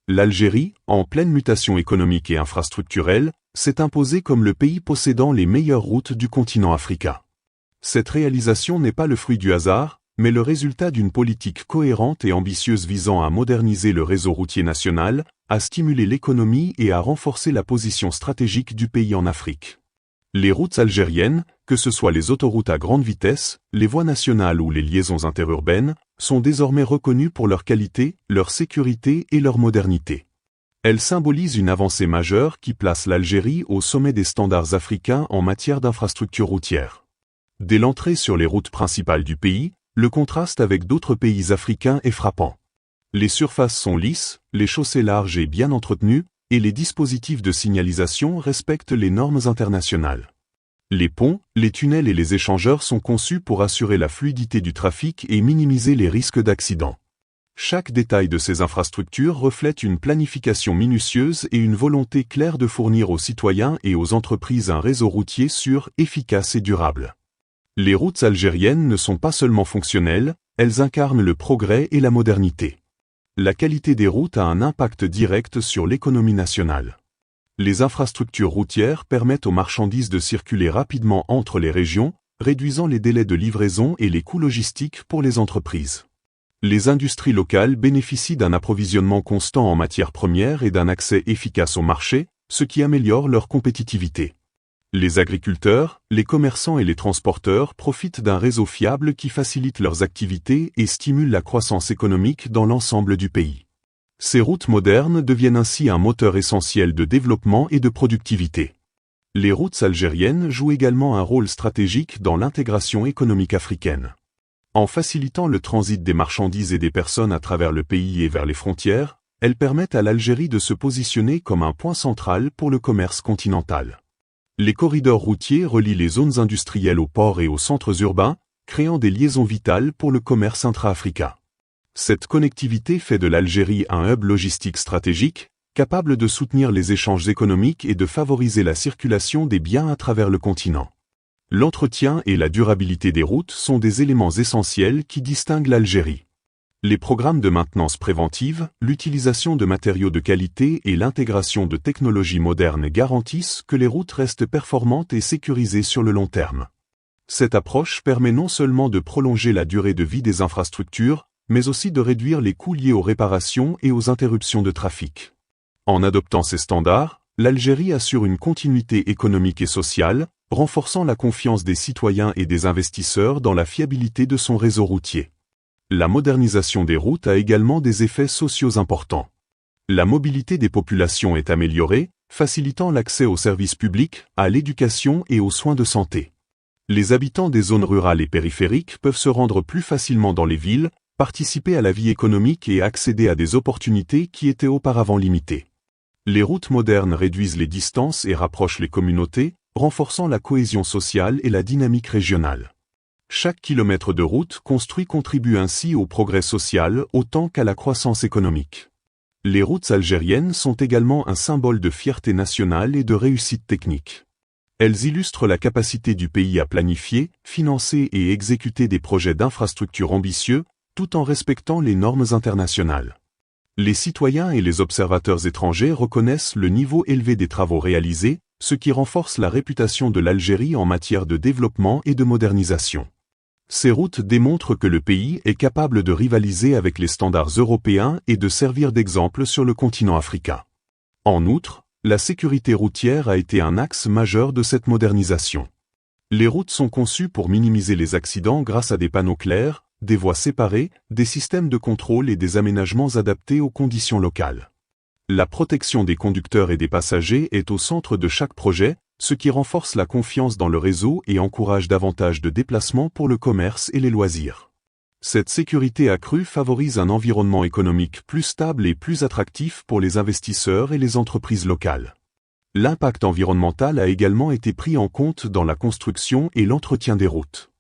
L'Algérie, en pleine mutation économique et infrastructurelle, s'est imposée comme le pays possédant les meilleures routes du continent africain. Cette réalisation n'est pas le fruit du hasard, mais le résultat d'une politique cohérente et ambitieuse visant à moderniser le réseau routier national, à stimuler l'économie et à renforcer la position stratégique du pays en Afrique. Les routes algériennes, que ce soit les autoroutes à grande vitesse, les voies nationales ou les liaisons interurbaines, sont désormais reconnues pour leur qualité, leur sécurité et leur modernité. Elles symbolisent une avancée majeure qui place l'Algérie au sommet des standards africains en matière d'infrastructures routières. Dès l'entrée sur les routes principales du pays, le contraste avec d'autres pays africains est frappant. Les surfaces sont lisses, les chaussées larges et bien entretenues, et les dispositifs de signalisation respectent les normes internationales. Les ponts, les tunnels et les échangeurs sont conçus pour assurer la fluidité du trafic et minimiser les risques d'accidents. Chaque détail de ces infrastructures reflète une planification minutieuse et une volonté claire de fournir aux citoyens et aux entreprises un réseau routier sûr, efficace et durable. Les routes algériennes ne sont pas seulement fonctionnelles, elles incarnent le progrès et la modernité. La qualité des routes a un impact direct sur l'économie nationale. Les infrastructures routières permettent aux marchandises de circuler rapidement entre les régions, réduisant les délais de livraison et les coûts logistiques pour les entreprises. Les industries locales bénéficient d'un approvisionnement constant en matières premières et d'un accès efficace au marché, ce qui améliore leur compétitivité. Les agriculteurs, les commerçants et les transporteurs profitent d'un réseau fiable qui facilite leurs activités et stimule la croissance économique dans l'ensemble du pays. Ces routes modernes deviennent ainsi un moteur essentiel de développement et de productivité. Les routes algériennes jouent également un rôle stratégique dans l'intégration économique africaine. En facilitant le transit des marchandises et des personnes à travers le pays et vers les frontières, elles permettent à l'Algérie de se positionner comme un point central pour le commerce continental. Les corridors routiers relient les zones industrielles aux ports et aux centres urbains, créant des liaisons vitales pour le commerce intra-africain. Cette connectivité fait de l'Algérie un hub logistique stratégique, capable de soutenir les échanges économiques et de favoriser la circulation des biens à travers le continent. L'entretien et la durabilité des routes sont des éléments essentiels qui distinguent l'Algérie. Les programmes de maintenance préventive, l'utilisation de matériaux de qualité et l'intégration de technologies modernes garantissent que les routes restent performantes et sécurisées sur le long terme. Cette approche permet non seulement de prolonger la durée de vie des infrastructures, mais aussi de réduire les coûts liés aux réparations et aux interruptions de trafic. En adoptant ces standards, l'Algérie assure une continuité économique et sociale, renforçant la confiance des citoyens et des investisseurs dans la fiabilité de son réseau routier. La modernisation des routes a également des effets sociaux importants. La mobilité des populations est améliorée, facilitant l'accès aux services publics, à l'éducation et aux soins de santé. Les habitants des zones rurales et périphériques peuvent se rendre plus facilement dans les villes, participer à la vie économique et accéder à des opportunités qui étaient auparavant limitées. Les routes modernes réduisent les distances et rapprochent les communautés, renforçant la cohésion sociale et la dynamique régionale. Chaque kilomètre de route construit contribue ainsi au progrès social autant qu'à la croissance économique. Les routes algériennes sont également un symbole de fierté nationale et de réussite technique. Elles illustrent la capacité du pays à planifier, financer et exécuter des projets d'infrastructures ambitieux, tout en respectant les normes internationales. Les citoyens et les observateurs étrangers reconnaissent le niveau élevé des travaux réalisés, ce qui renforce la réputation de l'Algérie en matière de développement et de modernisation. Ces routes démontrent que le pays est capable de rivaliser avec les standards européens et de servir d'exemple sur le continent africain. En outre, la sécurité routière a été un axe majeur de cette modernisation. Les routes sont conçues pour minimiser les accidents grâce à des panneaux clairs, des voies séparées, des systèmes de contrôle et des aménagements adaptés aux conditions locales. La protection des conducteurs et des passagers est au centre de chaque projet, ce qui renforce la confiance dans le réseau et encourage davantage de déplacements pour le commerce et les loisirs. Cette sécurité accrue favorise un environnement économique plus stable et plus attractif pour les investisseurs et les entreprises locales. L'impact environnemental a également été pris en compte dans la construction et l'entretien des routes.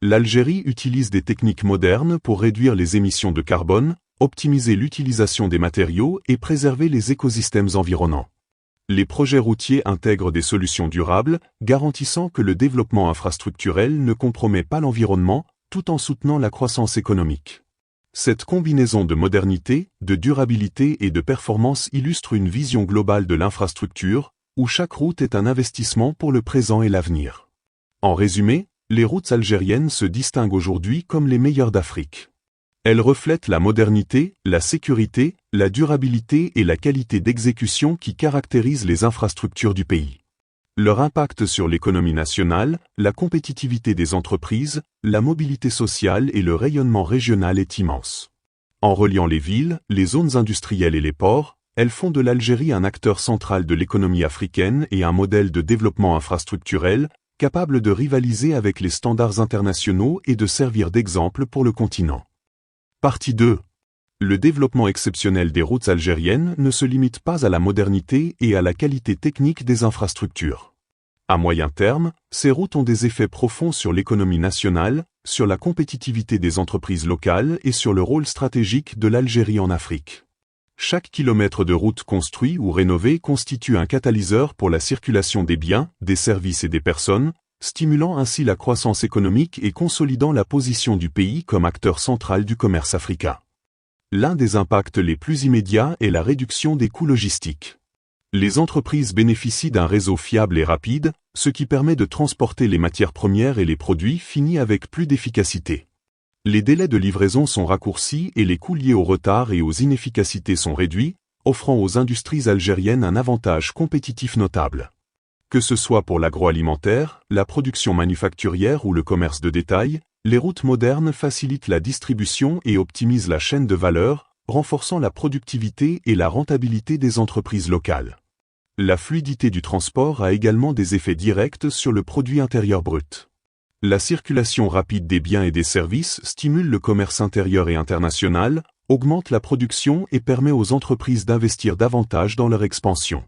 L'Algérie utilise des techniques modernes pour réduire les émissions de carbone, optimiser l'utilisation des matériaux et préserver les écosystèmes environnants. Les projets routiers intègrent des solutions durables, garantissant que le développement infrastructurel ne compromet pas l'environnement, tout en soutenant la croissance économique. Cette combinaison de modernité, de durabilité et de performance illustre une vision globale de l'infrastructure, où chaque route est un investissement pour le présent et l'avenir. En résumé, les routes algériennes se distinguent aujourd'hui comme les meilleures d'Afrique. Elles reflètent la modernité, la sécurité, la durabilité et la qualité d'exécution qui caractérisent les infrastructures du pays. Leur impact sur l'économie nationale, la compétitivité des entreprises, la mobilité sociale et le rayonnement régional est immense. En reliant les villes, les zones industrielles et les ports, elles font de l'Algérie un acteur central de l'économie africaine et un modèle de développement infrastructurel, capable de rivaliser avec les standards internationaux et de servir d'exemple pour le continent. Partie 2. Le développement exceptionnel des routes algériennes ne se limite pas à la modernité et à la qualité technique des infrastructures. À moyen terme, ces routes ont des effets profonds sur l'économie nationale, sur la compétitivité des entreprises locales et sur le rôle stratégique de l'Algérie en Afrique. Chaque kilomètre de route construit ou rénové constitue un catalyseur pour la circulation des biens, des services et des personnes, stimulant ainsi la croissance économique et consolidant la position du pays comme acteur central du commerce africain. L'un des impacts les plus immédiats est la réduction des coûts logistiques. Les entreprises bénéficient d'un réseau fiable et rapide, ce qui permet de transporter les matières premières et les produits finis avec plus d'efficacité. Les délais de livraison sont raccourcis et les coûts liés au retard et aux inefficacités sont réduits, offrant aux industries algériennes un avantage compétitif notable. Que ce soit pour l'agroalimentaire, la production manufacturière ou le commerce de détail, les routes modernes facilitent la distribution et optimisent la chaîne de valeur, renforçant la productivité et la rentabilité des entreprises locales. La fluidité du transport a également des effets directs sur le produit intérieur brut. La circulation rapide des biens et des services stimule le commerce intérieur et international, augmente la production et permet aux entreprises d'investir davantage dans leur expansion.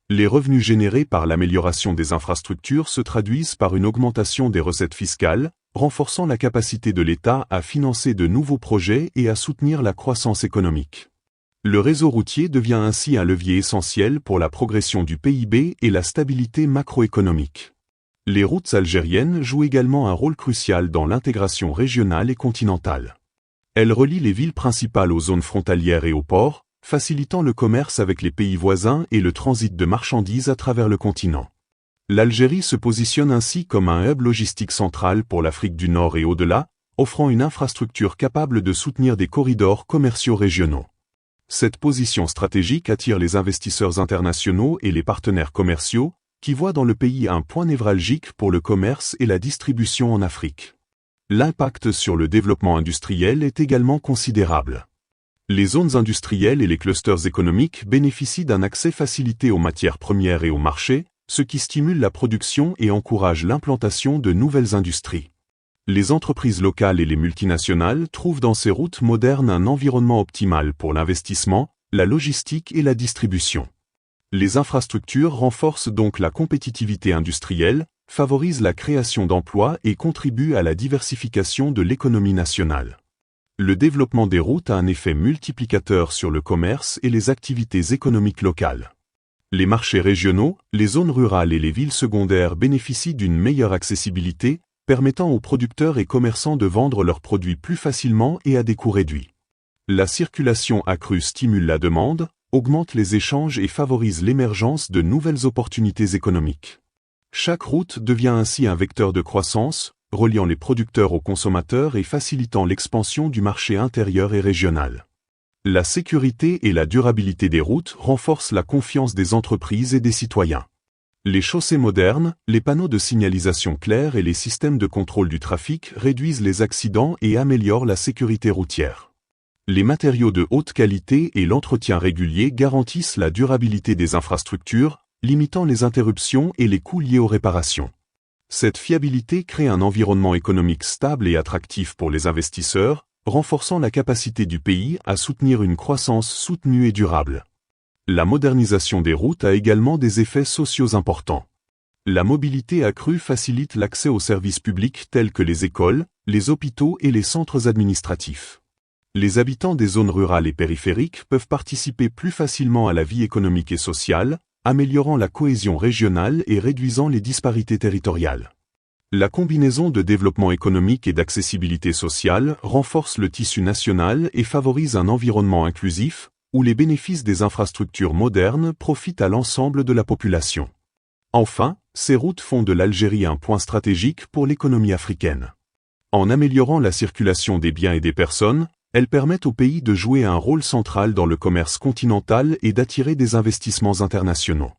Les revenus générés par l'amélioration des infrastructures se traduisent par une augmentation des recettes fiscales, renforçant la capacité de l'État à financer de nouveaux projets et à soutenir la croissance économique. Le réseau routier devient ainsi un levier essentiel pour la progression du PIB et la stabilité macroéconomique. Les routes algériennes jouent également un rôle crucial dans l'intégration régionale et continentale. Elles relient les villes principales aux zones frontalières et aux ports, facilitant le commerce avec les pays voisins et le transit de marchandises à travers le continent. L'Algérie se positionne ainsi comme un hub logistique central pour l'Afrique du Nord et au-delà, offrant une infrastructure capable de soutenir des corridors commerciaux régionaux. Cette position stratégique attire les investisseurs internationaux et les partenaires commerciaux, qui voit dans le pays un point névralgique pour le commerce et la distribution en Afrique. L'impact sur le développement industriel est également considérable. Les zones industrielles et les clusters économiques bénéficient d'un accès facilité aux matières premières et aux marchés, ce qui stimule la production et encourage l'implantation de nouvelles industries. Les entreprises locales et les multinationales trouvent dans ces routes modernes un environnement optimal pour l'investissement, la logistique et la distribution. Les infrastructures renforcent donc la compétitivité industrielle, favorisent la création d'emplois et contribuent à la diversification de l'économie nationale. Le développement des routes a un effet multiplicateur sur le commerce et les activités économiques locales. Les marchés régionaux, les zones rurales et les villes secondaires bénéficient d'une meilleure accessibilité, permettant aux producteurs et commerçants de vendre leurs produits plus facilement et à des coûts réduits. La circulation accrue stimule la demande, augmente les échanges et favorise l'émergence de nouvelles opportunités économiques. Chaque route devient ainsi un vecteur de croissance, reliant les producteurs aux consommateurs et facilitant l'expansion du marché intérieur et régional. La sécurité et la durabilité des routes renforcent la confiance des entreprises et des citoyens. Les chaussées modernes, les panneaux de signalisation clairs et les systèmes de contrôle du trafic réduisent les accidents et améliorent la sécurité routière. Les matériaux de haute qualité et l'entretien régulier garantissent la durabilité des infrastructures, limitant les interruptions et les coûts liés aux réparations. Cette fiabilité crée un environnement économique stable et attractif pour les investisseurs, renforçant la capacité du pays à soutenir une croissance soutenue et durable. La modernisation des routes a également des effets sociaux importants. La mobilité accrue facilite l'accès aux services publics tels que les écoles, les hôpitaux et les centres administratifs. Les habitants des zones rurales et périphériques peuvent participer plus facilement à la vie économique et sociale, améliorant la cohésion régionale et réduisant les disparités territoriales. La combinaison de développement économique et d'accessibilité sociale renforce le tissu national et favorise un environnement inclusif, où les bénéfices des infrastructures modernes profitent à l'ensemble de la population. Enfin, ces routes font de l'Algérie un point stratégique pour l'économie africaine. En améliorant la circulation des biens et des personnes, elles permettent au pays de jouer un rôle central dans le commerce continental et d'attirer des investissements internationaux.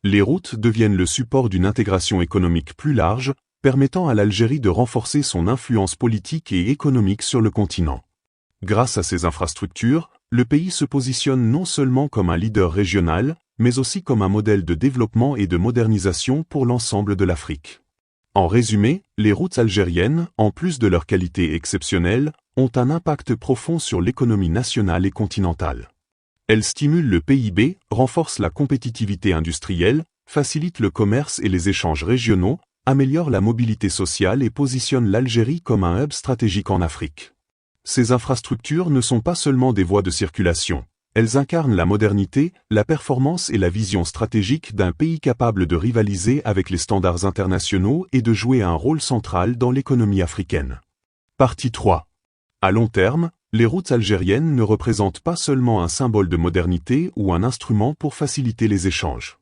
Les routes deviennent le support d'une intégration économique plus large, permettant à l'Algérie de renforcer son influence politique et économique sur le continent. Grâce à ces infrastructures, le pays se positionne non seulement comme un leader régional, mais aussi comme un modèle de développement et de modernisation pour l'ensemble de l'Afrique. En résumé, les routes algériennes, en plus de leur qualité exceptionnelle, ont un impact profond sur l'économie nationale et continentale. Elles stimulent le PIB, renforcent la compétitivité industrielle, facilitent le commerce et les échanges régionaux, améliorent la mobilité sociale et positionnent l'Algérie comme un hub stratégique en Afrique. Ces infrastructures ne sont pas seulement des voies de circulation. Elles incarnent la modernité, la performance et la vision stratégique d'un pays capable de rivaliser avec les standards internationaux et de jouer un rôle central dans l'économie africaine. Partie 3. À long terme, les routes algériennes ne représentent pas seulement un symbole de modernité ou un instrument pour faciliter les échanges.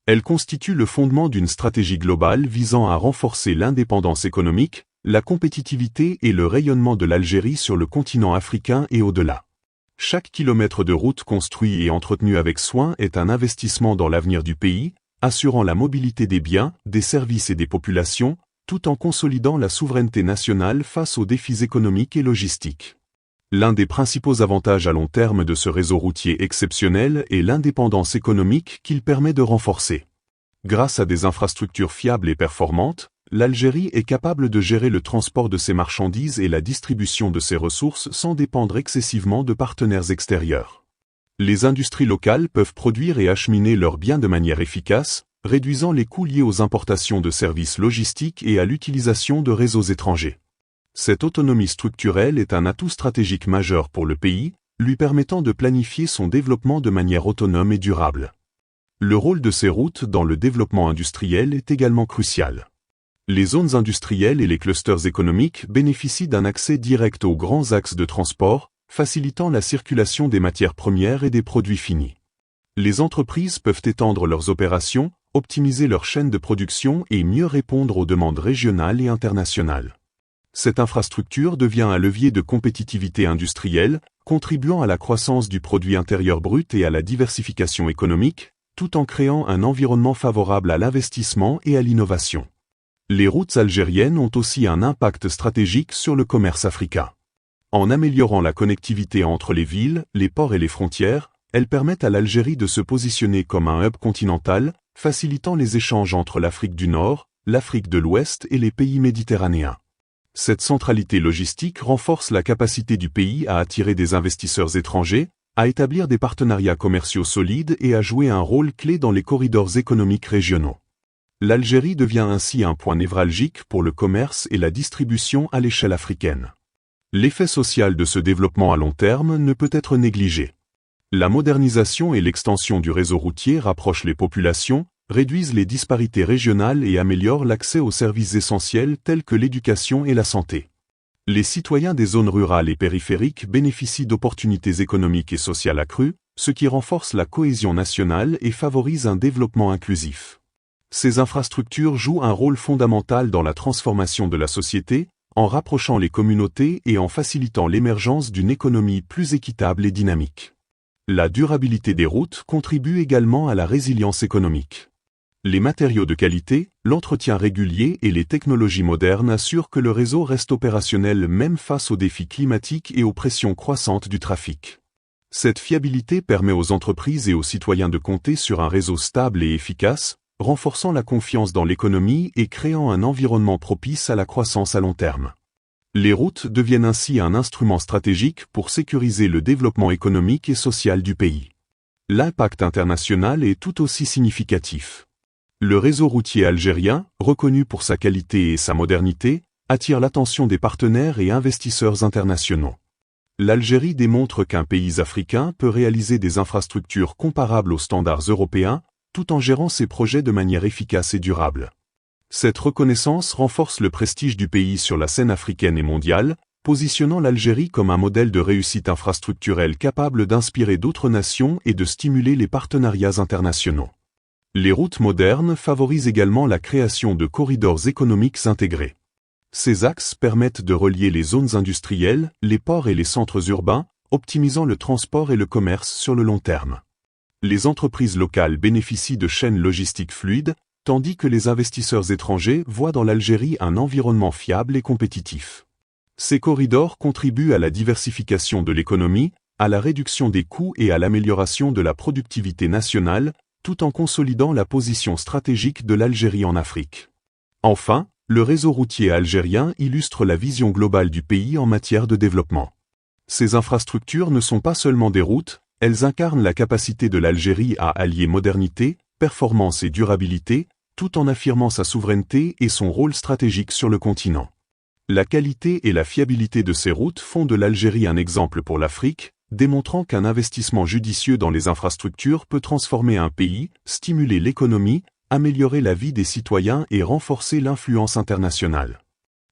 Elles constituent le fondement d'une stratégie globale visant à renforcer l'indépendance économique, la compétitivité et le rayonnement de l'Algérie sur le continent africain et au-delà. Chaque kilomètre de route construit et entretenu avec soin est un investissement dans l'avenir du pays, assurant la mobilité des biens, des services et des populations, tout en consolidant la souveraineté nationale face aux défis économiques et logistiques. L'un des principaux avantages à long terme de ce réseau routier exceptionnel est l'indépendance économique qu'il permet de renforcer. Grâce à des infrastructures fiables et performantes, l'Algérie est capable de gérer le transport de ses marchandises et la distribution de ses ressources sans dépendre excessivement de partenaires extérieurs. Les industries locales peuvent produire et acheminer leurs biens de manière efficace, réduisant les coûts liés aux importations de services logistiques et à l'utilisation de réseaux étrangers. Cette autonomie structurelle est un atout stratégique majeur pour le pays, lui permettant de planifier son développement de manière autonome et durable. Le rôle de ces routes dans le développement industriel est également crucial. Les zones industrielles et les clusters économiques bénéficient d'un accès direct aux grands axes de transport, facilitant la circulation des matières premières et des produits finis. Les entreprises peuvent étendre leurs opérations, optimiser leurs chaînes de production et mieux répondre aux demandes régionales et internationales. Cette infrastructure devient un levier de compétitivité industrielle, contribuant à la croissance du produit intérieur brut et à la diversification économique, tout en créant un environnement favorable à l'investissement et à l'innovation. Les routes algériennes ont aussi un impact stratégique sur le commerce africain. En améliorant la connectivité entre les villes, les ports et les frontières, elles permettent à l'Algérie de se positionner comme un hub continental, facilitant les échanges entre l'Afrique du Nord, l'Afrique de l'Ouest et les pays méditerranéens. Cette centralité logistique renforce la capacité du pays à attirer des investisseurs étrangers, à établir des partenariats commerciaux solides et à jouer un rôle clé dans les corridors économiques régionaux. L'Algérie devient ainsi un point névralgique pour le commerce et la distribution à l'échelle africaine. L'effet social de ce développement à long terme ne peut être négligé. La modernisation et l'extension du réseau routier rapprochent les populations, réduisent les disparités régionales et améliorent l'accès aux services essentiels tels que l'éducation et la santé. Les citoyens des zones rurales et périphériques bénéficient d'opportunités économiques et sociales accrues, ce qui renforce la cohésion nationale et favorise un développement inclusif. Ces infrastructures jouent un rôle fondamental dans la transformation de la société, en rapprochant les communautés et en facilitant l'émergence d'une économie plus équitable et dynamique. La durabilité des routes contribue également à la résilience économique. Les matériaux de qualité, l'entretien régulier et les technologies modernes assurent que le réseau reste opérationnel même face aux défis climatiques et aux pressions croissantes du trafic. Cette fiabilité permet aux entreprises et aux citoyens de compter sur un réseau stable et efficace, renforçant la confiance dans l'économie et créant un environnement propice à la croissance à long terme. Les routes deviennent ainsi un instrument stratégique pour sécuriser le développement économique et social du pays. L'impact international est tout aussi significatif. Le réseau routier algérien, reconnu pour sa qualité et sa modernité, attire l'attention des partenaires et investisseurs internationaux. L'Algérie démontre qu'un pays africain peut réaliser des infrastructures comparables aux standards européens, tout en gérant ses projets de manière efficace et durable. Cette reconnaissance renforce le prestige du pays sur la scène africaine et mondiale, positionnant l'Algérie comme un modèle de réussite infrastructurelle capable d'inspirer d'autres nations et de stimuler les partenariats internationaux. Les routes modernes favorisent également la création de corridors économiques intégrés. Ces axes permettent de relier les zones industrielles, les ports et les centres urbains, optimisant le transport et le commerce sur le long terme. Les entreprises locales bénéficient de chaînes logistiques fluides, tandis que les investisseurs étrangers voient dans l'Algérie un environnement fiable et compétitif. Ces corridors contribuent à la diversification de l'économie, à la réduction des coûts et à l'amélioration de la productivité nationale, tout en consolidant la position stratégique de l'Algérie en Afrique. Enfin, le réseau routier algérien illustre la vision globale du pays en matière de développement. Ces infrastructures ne sont pas seulement des routes, elles incarnent la capacité de l'Algérie à allier modernité, performance et durabilité, tout en affirmant sa souveraineté et son rôle stratégique sur le continent. La qualité et la fiabilité de ces routes font de l'Algérie un exemple pour l'Afrique, démontrant qu'un investissement judicieux dans les infrastructures peut transformer un pays, stimuler l'économie, améliorer la vie des citoyens et renforcer l'influence internationale.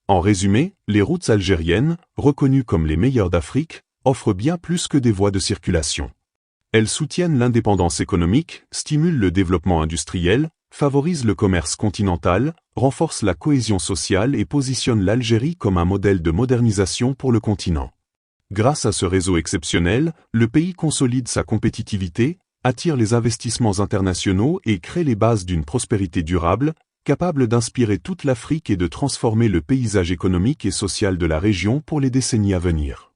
En résumé, les routes algériennes, reconnues comme les meilleures d'Afrique, offrent bien plus que des voies de circulation. Elles soutiennent l'indépendance économique, stimulent le développement industriel, favorisent le commerce continental, renforcent la cohésion sociale et positionnent l'Algérie comme un modèle de modernisation pour le continent. Grâce à ce réseau exceptionnel, le pays consolide sa compétitivité, attire les investissements internationaux et crée les bases d'une prospérité durable, capable d'inspirer toute l'Afrique et de transformer le paysage économique et social de la région pour les décennies à venir.